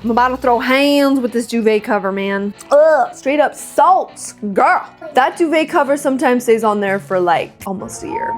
I'm about to throw hands with this duvet cover, man. Ugh, straight up salt, girl. That duvet cover sometimes stays on there for like almost a year.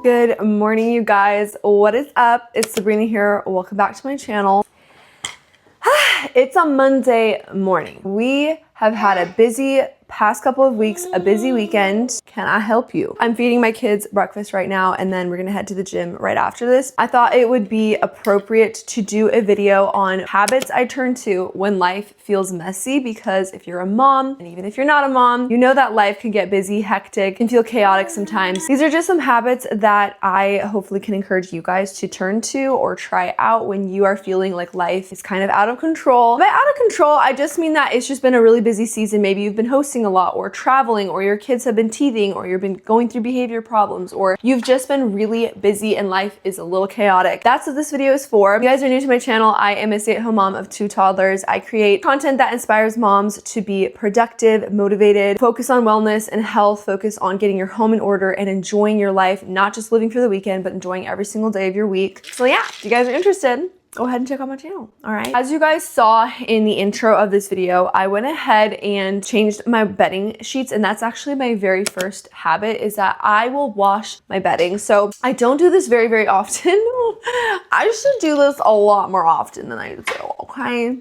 Good morning, you guys. What is up? It's Sabrina here. Welcome back to my channel. It's a Monday morning. We have had a busy past couple of weeks, a busy weekend. Can I help you? I'm feeding my kids breakfast right now, and then we're gonna head to the gym right after this. I thought it would be appropriate to do a video on habits I turn to when life feels messy, because if you're a mom, and even if you're not a mom, you know that life can get busy, hectic, and feel chaotic sometimes. These are just some habits that I hopefully can encourage you guys to turn to or try out when you are feeling like life is kind of out of control. By out of control, I just mean that it's just been a really busy season. Maybe you've been hosting a lot, or traveling, or your kids have been teething, or you've been going through behavior problems, or you've just been really busy and life is a little chaotic. That's what this video is for. If you guys are new to my channel, I am a stay-at-home mom of 2 toddlers. I create content that inspires moms to be productive, motivated, focus on wellness and health, focus on getting your home in order and enjoying your life, not just living for the weekend, but enjoying every single day of your week. So yeah, if you guys are interested, go ahead and check out my channel, all right? As you guys saw in the intro of this video, I went ahead and changed my bedding sheets, and that's actually my very first habit, is that I will wash my bedding. So I don't do this very, very often. I should do this a lot more often than I do, okay?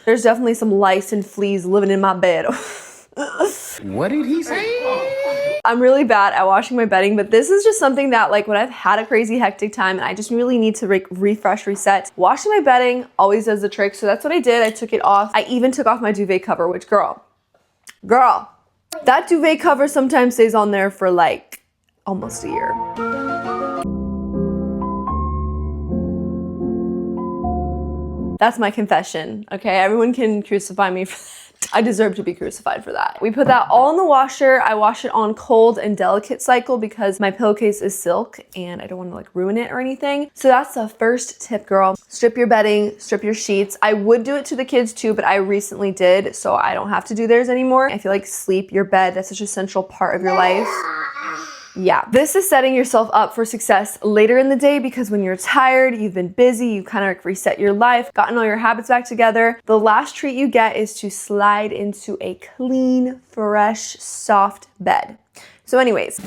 There's definitely some lice and fleas living in my bed. What did he say? I'm really bad at washing my bedding, but this is just something that, like, when I've had a crazy hectic time and I just really need to refresh, reset, washing my bedding always does the trick. So that's what I did. I took it off. I even took off my duvet cover, which girl, that duvet cover sometimes stays on there for like almost a year. That's my confession, okay? Everyone can crucify me for that. I deserve to be crucified for that. We put that all in the washer. I wash it on cold and delicate cycle because my pillowcase is silk and I don't want to like ruin it or anything. So that's the first tip, girl. Strip your bedding, strip your sheets. I would do it to the kids too, but I recently did, so I don't have to do theirs anymore. I feel like sleep, your bed, that's such an essential part of your life. Yeah, this is setting yourself up for success later in the day, because when you're tired, you've been busy, you kind of reset your life, gotten all your habits back together, the last treat you get is to slide into a clean, fresh, soft bed. So anyways,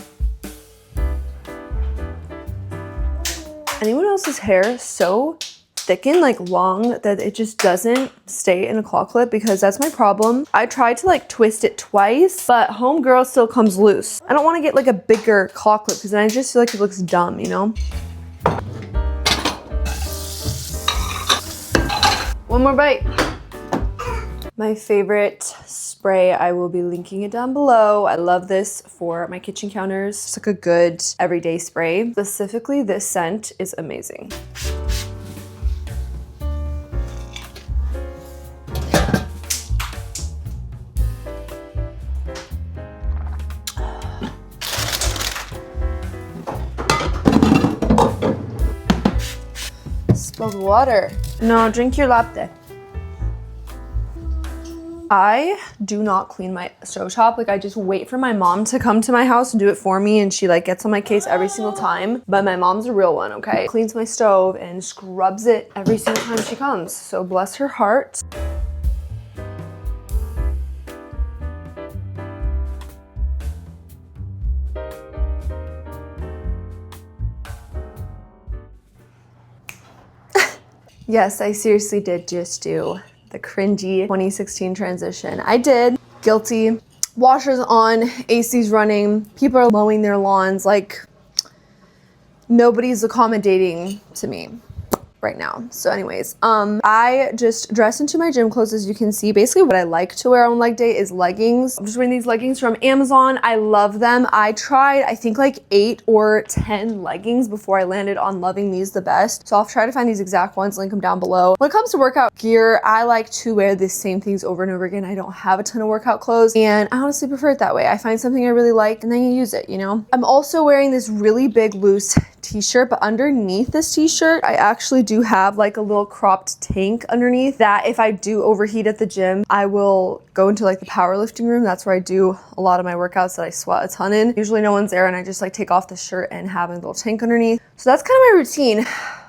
anyone else's hair so thick and like long that it just doesn't stay in a claw clip? Because that's my problem. I tried to like twist it twice, but homegirl still comes loose. I don't want to get like a bigger claw clip because then I just feel like it looks dumb, you know? One more bite. My favorite spray, I will be linking it down below. I love this for my kitchen counters. It's like a good everyday spray. Specifically, this scent is amazing. Spilled water. No, drink your latte. I do not clean my stovetop. Like, I just wait for my mom to come to my house and do it for me, and she like gets on my case every single time. But my mom's a real one, okay? Cleans my stove and scrubs it every single time she comes. So bless her heart. Yes, I seriously did just do the cringy 2016 transition. I did. Guilty. Washers on, AC's running, people are mowing their lawns, like nobody's accommodating to me. right now. So anyways, I just dressed into my gym clothes. As you can see, basically what I like to wear on leg day is leggings. I'm just wearing these leggings from Amazon. I love them. I tried, I think like 8 or 10 leggings before I landed on loving these the best. So I'll try to find these exact ones, link them down below. When it comes to workout gear, I like to wear the same things over and over again. I don't have a ton of workout clothes and I honestly prefer it that way. I find something I really like and then you use it, you know? I'm also wearing this really big loose t-shirt, but underneath this t-shirt, I actually do have like a little cropped tank underneath that if I do overheat at the gym, I will go into like the powerlifting room. That's where I do a lot of my workouts that I sweat a ton in. Usually no one's there and I just like take off the shirt and have a little tank underneath. So that's kind of my routine.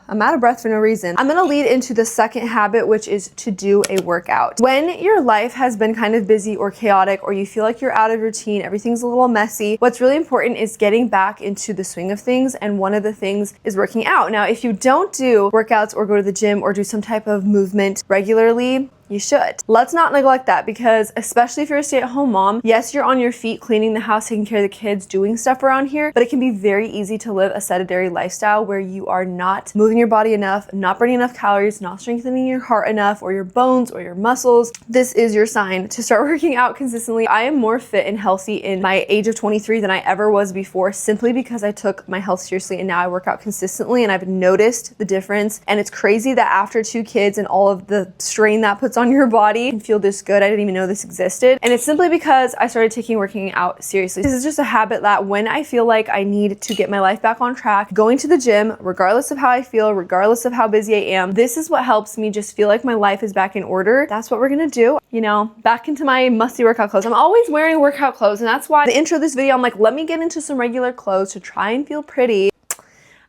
I'm out of breath for no reason. I'm gonna lead into the second habit, which is to do a workout. When your life has been kind of busy or chaotic, or you feel like you're out of routine, everything's a little messy, what's really important is getting back into the swing of things, and one of the things is working out. Now, if you don't do workouts or go to the gym or do some type of movement regularly, you should. Let's not neglect that, because especially if you're a stay-at-home mom, yes, you're on your feet cleaning the house, taking care of the kids, doing stuff around here, but it can be very easy to live a sedentary lifestyle where you are not moving your body enough, not burning enough calories, not strengthening your heart enough or your bones or your muscles. This is your sign to start working out consistently. I am more fit and healthy in my age of 23 than I ever was before, simply because I took my health seriously and now I work out consistently, and I've noticed the difference. And it's crazy that after 2 kids and all of the strain that puts on your body and feel this good, I didn't even know this existed. And it's simply because I started taking working out seriously. This is just a habit that when I feel like I need to get my life back on track, going to the gym, regardless of how I feel, regardless of how busy I am, this is what helps me just feel like my life is back in order. That's what we're gonna do. You know, back into my musty workout clothes. I'm always wearing workout clothes, and that's why the intro of this video, I'm like, let me get into some regular clothes to try and feel pretty.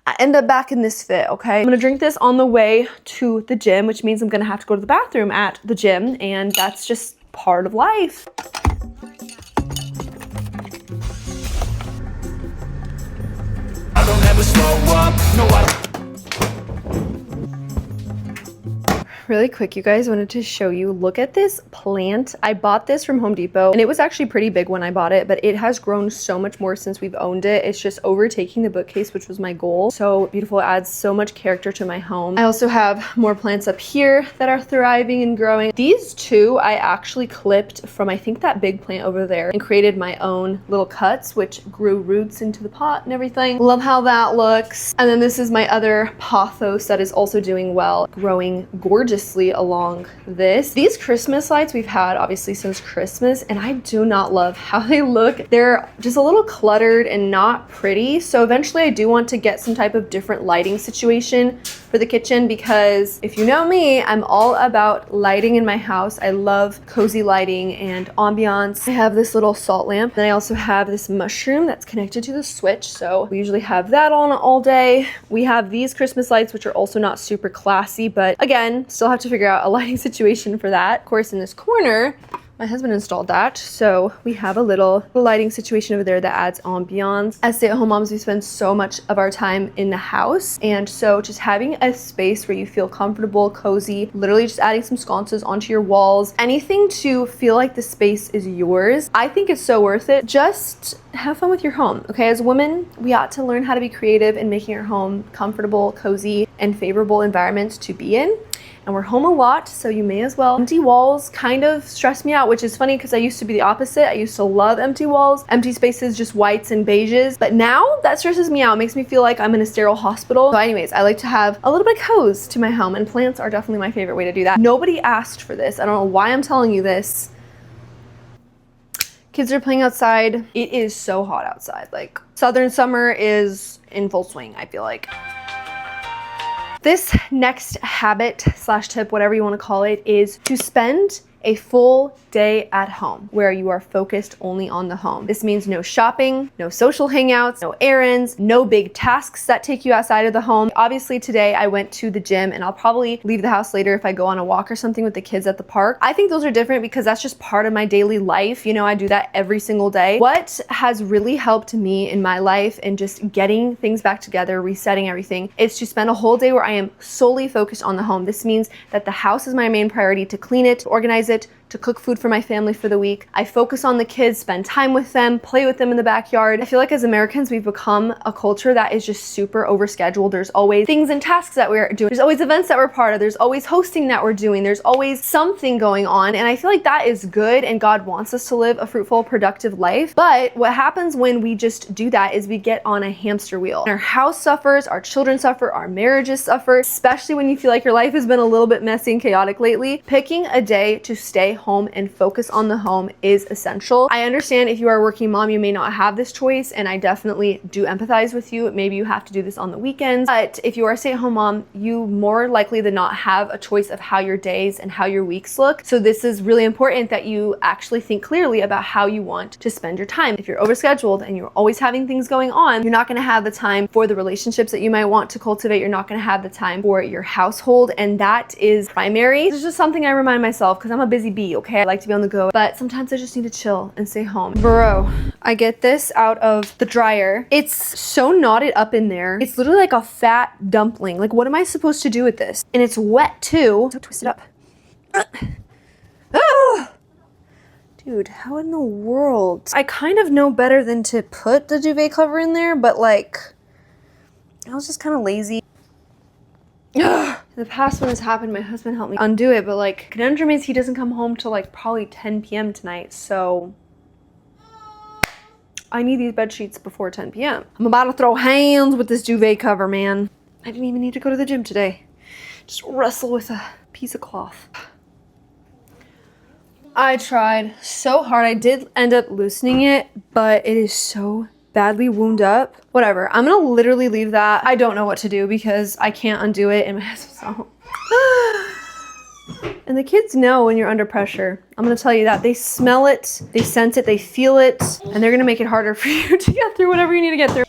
I end up back in this fit, okay? I'm gonna drink this on the way to the gym, which means I'm gonna have to go to the bathroom at the gym, and that's just part of life. I don't ever slow up, no I Really quick, you guys, wanted to show you, look at this plant. I bought this from Home Depot and it was actually pretty big when I bought it, but it has grown so much more since we've owned it. It's just overtaking the bookcase, which was my goal. So beautiful, it adds so much character to my home. I also have more plants up here that are thriving and growing. These two I actually clipped from, I think, that big plant over there and created my own little cuts, which grew roots into the pot and everything. Love how that looks. And then this is my other pothos that is also doing well, growing gorgeously along this. These Christmas lights we've had obviously since Christmas, and I do not love how they look. They're just a little cluttered and not pretty. So eventually I do want to get some type of different lighting situation for the kitchen, because if you know me, I'm all about lighting in my house. I love cozy lighting and ambiance. I have this little salt lamp, and I also have this mushroom that's connected to the switch, so we usually have that on all day. We have these Christmas lights, which are also not super classy, but again, still have to figure out a lighting situation for that. Of course, in this corner, my husband installed that, so we have a little lighting situation over there that adds ambiance. As stay-at-home moms, we spend so much of our time in the house, and so just having a space where you feel comfortable, cozy, literally just adding some sconces onto your walls, anything to feel like the space is yours, I think it's so worth it. Just have fun with your home, okay? As women, we ought to learn how to be creative in making our home comfortable, cozy, and favorable environments to be in. And we're home a lot, so you may as well. Empty walls kind of stress me out, which is funny because I used to be the opposite. I used to love empty walls, empty spaces, just whites and beiges. But now that stresses me out. It makes me feel like I'm in a sterile hospital. So anyways, I like to have a little bit of cozy to my home, and plants are definitely my favorite way to do that. Nobody asked for this. I don't know why I'm telling you this. Kids are playing outside. It is so hot outside. Like, southern summer is in full swing, I feel like. This next habit / tip, whatever you want to call it, is to spend a full day at home where you are focused only on the home. This means no shopping, no social hangouts, no errands, no big tasks that take you outside of the home. Obviously today I went to the gym, and I'll probably leave the house later if I go on a walk or something with the kids at the park. I think those are different because that's just part of my daily life. You know, I do that every single day. What has really helped me in my life and just getting things back together, resetting everything, is to spend a whole day where I am solely focused on the home. This means that the house is my main priority, to clean it, to organize it, to cook food for my family for the week. I focus on the kids, spend time with them, play with them in the backyard. I feel like as Americans, we've become a culture that is just super overscheduled. There's always things and tasks that we're doing. There's always events that we're part of. There's always hosting that we're doing. There's always something going on. And I feel like that is good, and God wants us to live a fruitful, productive life. But what happens when we just do that is we get on a hamster wheel. Our house suffers, our children suffer, our marriages suffer, especially when you feel like your life has been a little bit messy and chaotic lately. Picking a day to stay home and focus on the home is essential. I understand if you are a working mom, you may not have this choice, and I definitely do empathize with you. Maybe you have to do this on the weekends, but if you are a stay-at-home mom, you more likely than not have a choice of how your days and how your weeks look. So this is really important that you actually think clearly about how you want to spend your time. If you're overscheduled and you're always having things going on, you're not going to have the time for the relationships that you might want to cultivate. You're not going to have the time for your household, and that is primary. It's just something I remind myself because I'm a busy bee, okay? I like to be on the go, but sometimes I just need to chill and stay home. Bro, I get this out of the dryer. It's so knotted up in there. It's literally like a fat dumpling. Like, what am I supposed to do with this? And it's wet too. So twist it up. Ah! Dude, how in the world? I kind of know better than to put the duvet cover in there, but like, I was just kind of lazy. In the past when this happened, my husband helped me undo it, but like, conundrum is he doesn't come home till like probably 10 p.m. tonight, so I need these bed sheets before 10 p.m. I'm about to throw hands with this duvet cover, man. I didn't even need to go to the gym today. Just wrestle with a piece of cloth. I tried so hard. I did end up loosening it, but it is so badly wound up. Whatever. I'm gonna literally leave that. I don't know what to do because I can't undo it and my husband's home. And the kids know when you're under pressure. I'm gonna tell you that. They smell it, they sense it, they feel it, and they're gonna make it harder for you to get through whatever you need to get through.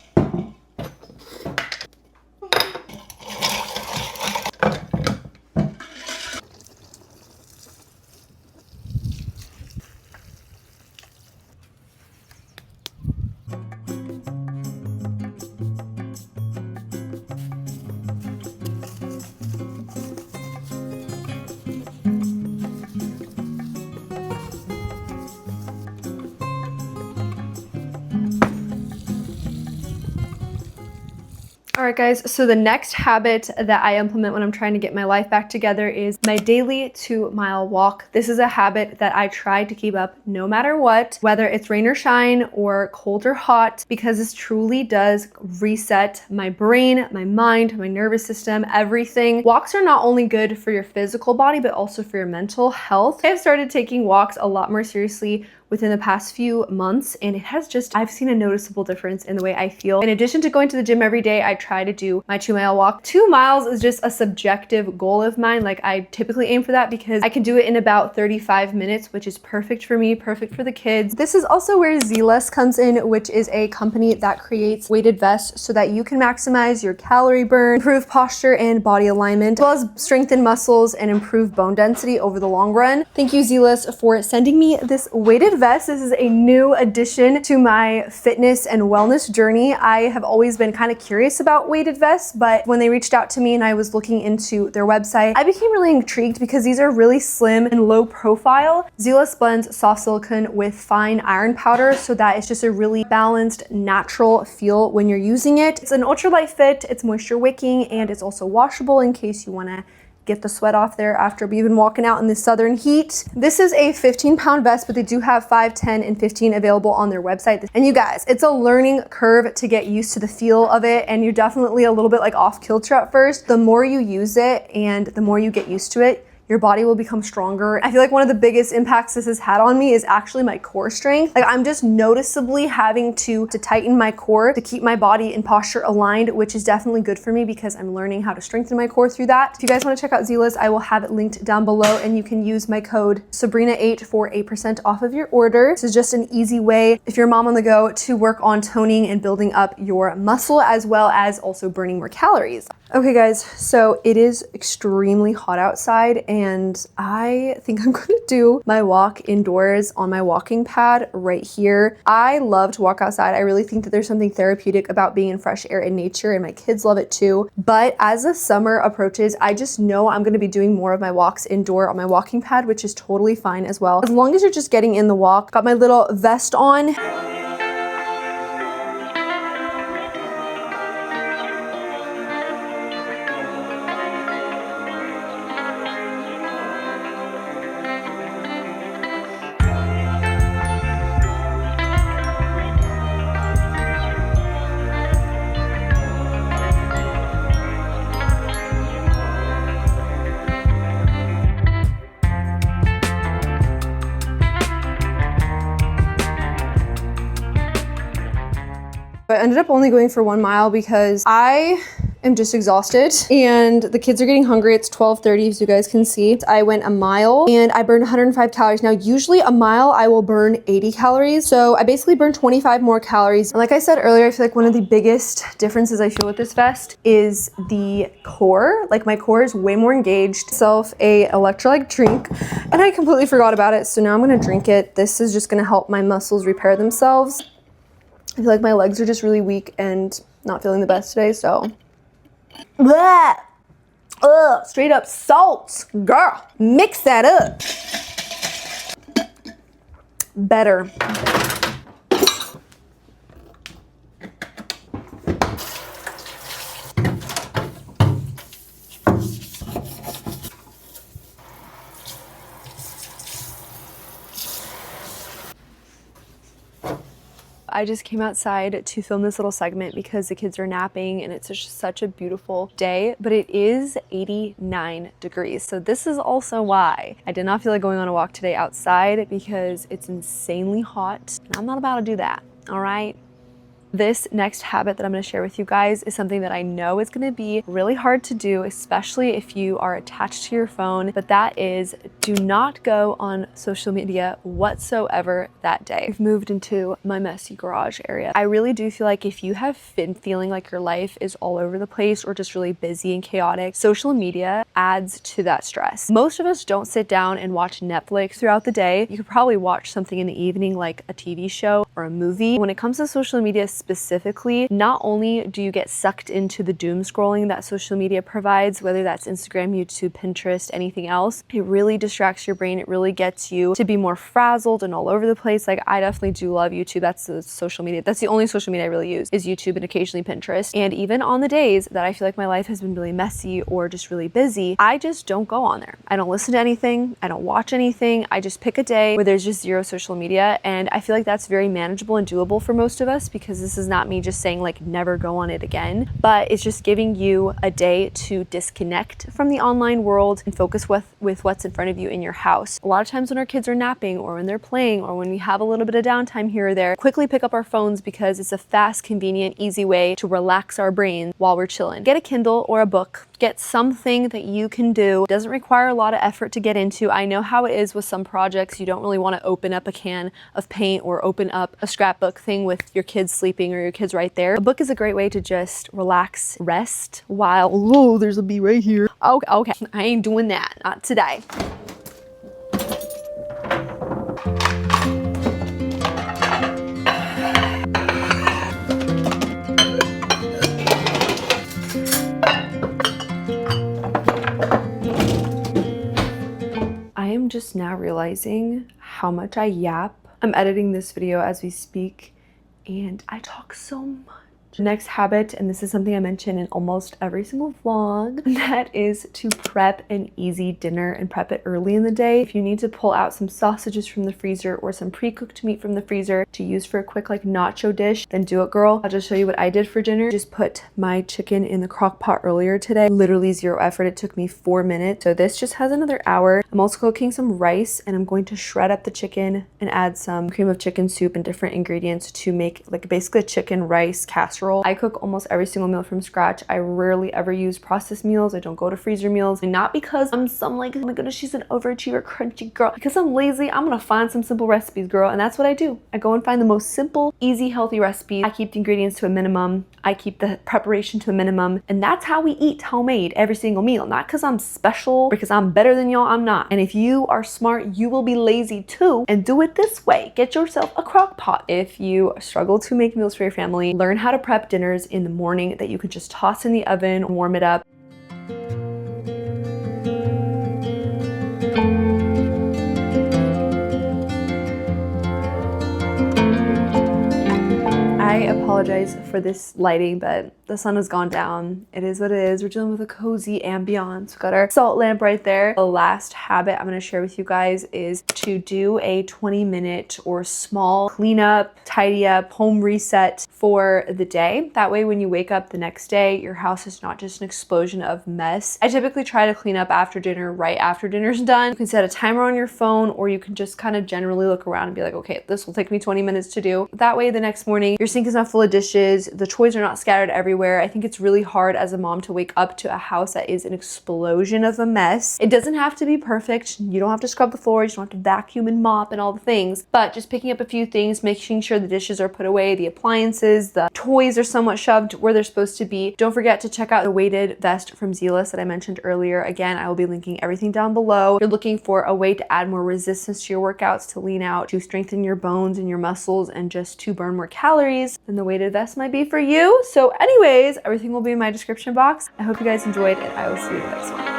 All right, guys, so the next habit that I implement when I'm trying to get my life back together is my daily 2-mile walk. This is a habit that I try to keep up no matter what, whether it's rain or shine or cold or hot, because this truly does reset my brain, my mind, my nervous system, everything. Walks are not only good for your physical body, but also for your mental health. I've started taking walks a lot more seriously within the past few months, and it has just, I've seen a noticeable difference in the way I feel. In addition to going to the gym every day, I try to do my 2-mile walk. 2 miles is just a subjective goal of mine. Like, I typically aim for that because I can do it in about 35 minutes, which is perfect for me, perfect for the kids. This is also where Zelus comes in, which is a company that creates weighted vests so that you can maximize your calorie burn, improve posture and body alignment, as well as strengthen muscles and improve bone density over the long run. Thank you, Zelus, for sending me this weighted vest. This is a new addition to my fitness and wellness journey. I have always been kind of curious about weighted vests, but when they reached out to me and I was looking into their website, I became really intrigued because these are really slim and low profile. Zelus blends soft silicone with fine iron powder so that it's just a really balanced, natural feel when you're using it. It's an ultralight fit, it's moisture wicking, and it's also washable in case you want to get the sweat off there after we've been walking out in the southern heat. This is a 15-pound vest, but they do have 5, 10, and 15 available on their website. And you guys, it's a learning curve to get used to the feel of it, and you're definitely a little bit like off kilter at first. The more you use it and the more you get used to it, your body will become stronger. I feel like one of the biggest impacts this has had on me is actually my core strength. Like, I'm just noticeably having to tighten my core to keep my body and posture aligned, which is definitely good for me because I'm learning how to strengthen my core through that. If you guys want to check out Zelus, I will have it linked down below, and you can use my code Sabrina8 for 8% off of your order. This is just an easy way, if you're a mom on the go, to work on toning and building up your muscle, as well as also burning more calories. Okay guys, so it is extremely hot outside and I think I'm gonna do my walk indoors on my walking pad right here. I love to walk outside. I really think that there's something therapeutic about being in fresh air and nature, and my kids love it too. But as the summer approaches, I just know I'm gonna be doing more of my walks indoor on my walking pad, which is totally fine as well. As long as you're just getting in the walk. Got my little vest on. I ended up only going for 1 mile because I am just exhausted and the kids are getting hungry. It's 12:30 as you guys can see. I went a mile and I burned 105 calories. Now usually a mile I will burn 80 calories. So I basically burned 25 more calories. And like I said earlier, I feel like one of the biggest differences I feel with this vest is the core. Like my core is way more engaged. Self a electrolyte drink and I completely forgot about it. So now I'm gonna drink it. This is just gonna help my muscles repair themselves. I feel like my legs are just really weak and not feeling the best today, so. Blah! Ugh, straight up salt. Girl, mix that up. Better. I just came outside to film this little segment because the kids are napping and it's just such a beautiful day, but it is 89 degrees. So this is also why I did not feel like going on a walk today outside, because it's insanely hot and I'm not about to do that, all right? This next habit that I'm gonna share with you guys is something that I know is gonna be really hard to do, especially if you are attached to your phone, but that is do not go on social media whatsoever that day. I've moved into my messy garage area. I really do feel like if you have been feeling like your life is all over the place or just really busy and chaotic, social media adds to that stress. Most of us don't sit down and watch Netflix throughout the day. You could probably watch something in the evening like a TV show or a movie. When it comes to social media specifically, not only do you get sucked into the doom scrolling that social media provides, whether that's Instagram, YouTube, Pinterest, anything else, it really distracts your brain. It really gets you to be more frazzled and all over the place. Like I definitely do love YouTube. That's the social media. That's the only social media I really use is YouTube and occasionally Pinterest. And even on the days that I feel like my life has been really messy or just really busy, I just don't go on there. I don't listen to anything. I don't watch anything. I just pick a day where there's just zero social media. And I feel like that's very manageable and doable for most of us, because this is not me just saying like never go on it again, but it's just giving you a day to disconnect from the online world and focus with what's in front of you in your house. A lot of times when our kids are napping or when they're playing or when we have a little bit of downtime here or there, quickly pick up our phones because it's a fast, convenient, easy way to relax our brains while we're chilling. Get a Kindle or a book. Get something that you can do. It doesn't require a lot of effort to get into. I know how it is with some projects. You don't really want to open up a can of paint or open up a scrapbook thing with your kids sleeping or your kids right there. A book is a great way to just relax, rest while, oh, there's a bee right here. Okay, I ain't doing that, not today. I am just now realizing how much I yap. I'm editing this video as we speak and I talk so much. Next habit, and this is something I mention in almost every single vlog, that is to prep an easy dinner and prep it early in the day. If you need to pull out some sausages from the freezer or some pre-cooked meat from the freezer to use for a quick like nacho dish, then do it, girl. I'll just show you what I did for dinner. Just put my chicken in the crock pot earlier today. Literally zero effort. It took me 4 minutes. So this just has another hour. I'm also cooking some rice and I'm going to shred up the chicken and add some cream of chicken soup and different ingredients to make like basically a chicken rice casserole natural. I cook almost every single meal from scratch. I rarely ever use processed meals. I don't go to freezer meals. And not because I'm some like, oh my goodness, she's an overachiever, crunchy girl. Because I'm lazy, I'm gonna find some simple recipes, girl. And that's what I do. I go and find the most simple, easy, healthy recipes. I keep the ingredients to a minimum. I keep the preparation to a minimum. And that's how we eat homemade every single meal. Not because I'm special, because I'm better than y'all, I'm not. And if you are smart, you will be lazy too and do it this way. Get yourself a crock pot. If you struggle to make meals for your family, learn how to prep dinners in the morning that you can just toss in the oven, warm it up. I apologize for this lighting, but the sun has gone down. It is what it is. We're dealing with a cozy ambiance. We've got our salt lamp right there. The last habit I'm gonna share with you guys is to do a 20-minute or small cleanup, tidy up, home reset for the day. That way when you wake up the next day, your house is not just an explosion of mess. I typically try to clean up after dinner, right after dinner's done. You can set a timer on your phone, or you can just kind of generally look around and be like, okay, this will take me 20 minutes to do. That way the next morning, your sink is not full of dishes, the toys are not scattered everywhere. I think it's really hard as a mom to wake up to a house that is an explosion of a mess. It doesn't have to be perfect. You don't have to scrub the floors, you don't have to vacuum and mop and all the things, but just picking up a few things, making sure the dishes are put away, the appliances, the toys are somewhat shoved where they're supposed to be. Don't forget to check out the weighted vest from Zelus that I mentioned earlier. Again, I will be linking everything down below. If you're looking for a way to add more resistance to your workouts, to lean out, to strengthen your bones and your muscles, and just to burn more calories, then the weighted vest might be for you. So anyways, everything will be in my description box. I hope you guys enjoyed, and I will see you in the next one.